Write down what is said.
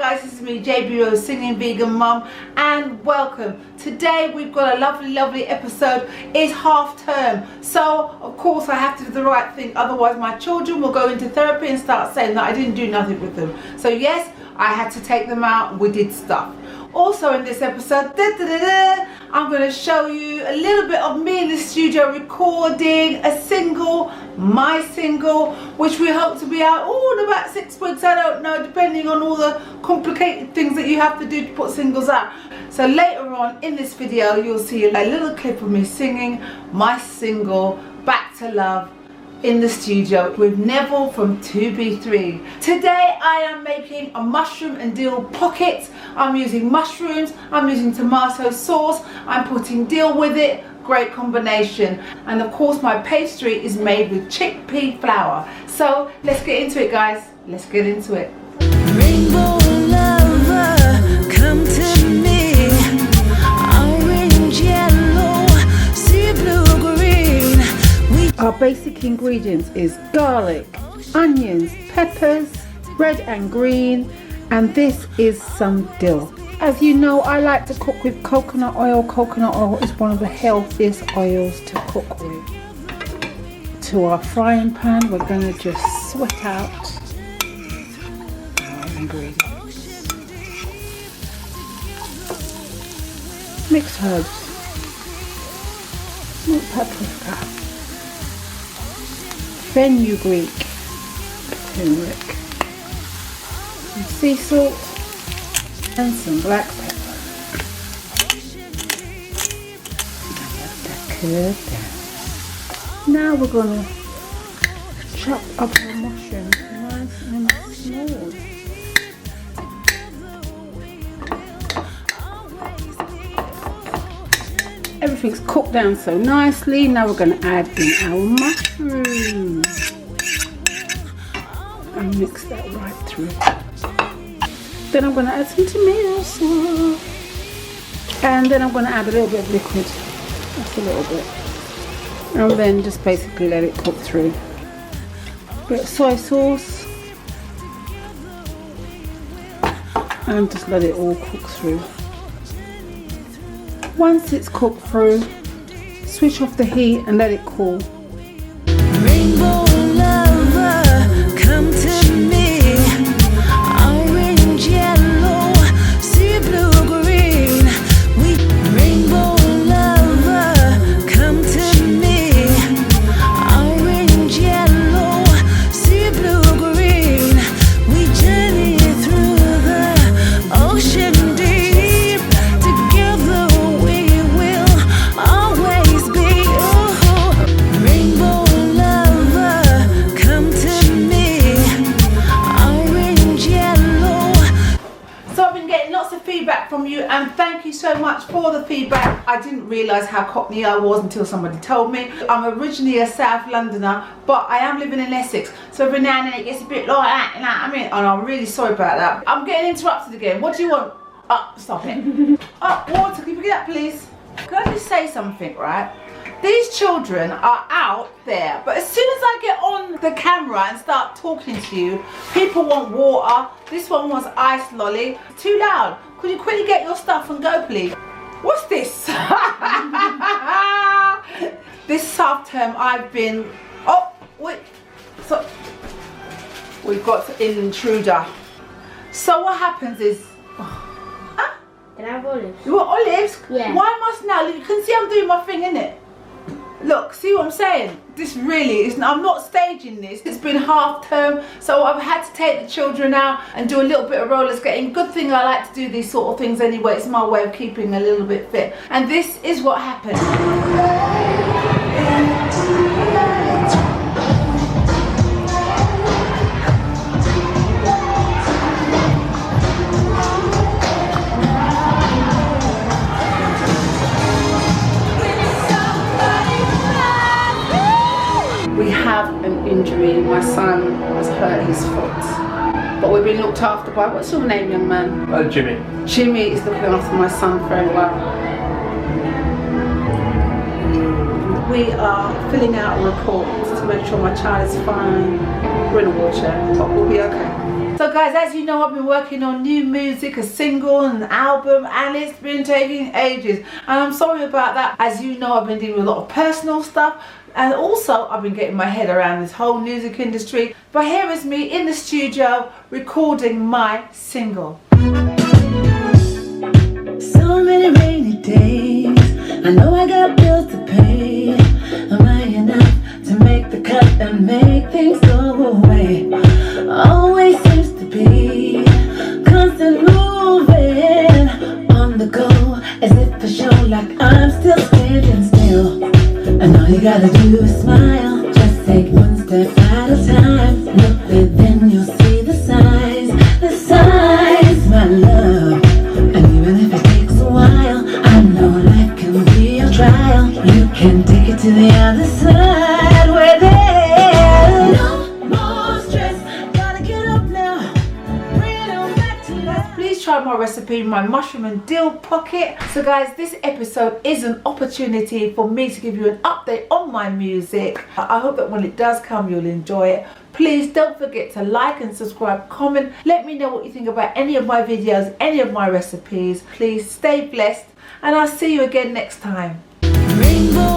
guys, this is me, JBO, singing vegan mum, and welcome. Today we've got a lovely episode. It's half term, so of course I have to do the right thing, otherwise my children will go into therapy and start saying that I didn't do nothing with them. So yes, I had to take them out and we did stuff. Also in this episode, I'm going to show you a little bit of me in the studio recording a single, my single, which we hope to be out in about 6 weeks, I don't know, depending on all the complicated things that you have to do to put singles out. So later on in this video you'll see a little clip of me singing my single, Back to Love, in the studio with Neville from 2B3. Today I am making a mushroom and dill pocket. I'm using mushrooms, I'm using tomato sauce, I'm putting dill with it, great combination. And of course my pastry is made with chickpea flour. So let's get into it, guys, let's get into it. Rainbow lover, come to me. Orange, yellow, sea blue, green. Our basic ingredients is garlic, onions, peppers, red and green, and this is some dill. As you know, I like to cook with coconut oil. Coconut oil is one of the healthiest oils to cook with. To our frying pan, we're going to just sweat out our ingredients. Mixed herbs, paprika, fenugreek, turmeric, some sea salt and some black pepper. Now we're going to chop up our mushrooms nice and small. Everything's cooked down so nicely. Now we're going to add in our mushrooms and mix that right through. Then I'm going to add some tomato sauce, and then I'm going to add a little bit of liquid, just a little bit, and then just basically let it cook through. A bit of soy sauce, and just let it all cook through. Once it's cooked through, switch off the heat and let it cool. Rainbow lover, come to me. Orange, yellow, sea blue, green. Rainbow lover, come to me. Orange, yellow, sea blue, green. We journey through the ocean deep. Together we will always be. Rainbow lover, come to me. Orange, yellow. So I've been getting lots of feedback from you, and thank you so much for the feedback. I didn't realise how cockney I was until somebody told me. I'm originally a South Londoner, but I am living in Essex, so every now and then it gets a bit like that, you know what I mean? And I'm really sorry about that. I'm getting interrupted again. What do you want? Stop it. Water, can you pick it up please? Can I just say something, right? These children are out there, but as soon as I get on the camera and start talking to you, people want water. This one wants ice lolly. It's too loud. Could you quickly get your stuff and go, please? What's this? This half term I've been... Oh, wait. So, we've got an intruder. So what happens is... Can I have olives? You want olives? Yeah. Why must now? You can see I'm doing my thing, innit? Look, see what I'm saying? This really is, I'm not staging this. It's been half term, so I've had to take the children out and do a little bit of roller skating. Good thing I like to do these sort of things anyway. It's my way of keeping a little bit fit. And this is what happened. We have an injury. My son has hurt his foot, but we've been looked after by, what's your name, young man? Jimmy. Jimmy is looking after my son very well. We are filling out a report to make sure my child is fine. We're in a wheelchair, but we'll be okay. So guys, as you know, I've been working on new music, a single and an album, and it's been taking ages. And I'm sorry about that. As you know, I've been dealing with a lot of personal stuff. And also, I've been getting my head around this whole music industry. But here is me in the studio recording my single. So many rainy days, I know I got bills to pay. Am I enough to make the cut and make things go away? Always seems to be constant moving on the go, as if for show, like I'm still standing still. And all you gotta do is smile, just take one step at a time. Look within, you'll see the signs, my love. And even if it takes a while, I know life can be a trial. You can take it to the other side where there's no more stress. Gotta get up now, bring it on back to life. Please try my recipe, my mushroom and dill pocket. So guys, this episode is an opportunity for me to give you an update on my music. I hope that when it does come, you'll enjoy it. Please don't forget to like and subscribe, comment. Let me know what you think about any of my videos, any of my recipes. Please stay blessed, and I'll see you again next time.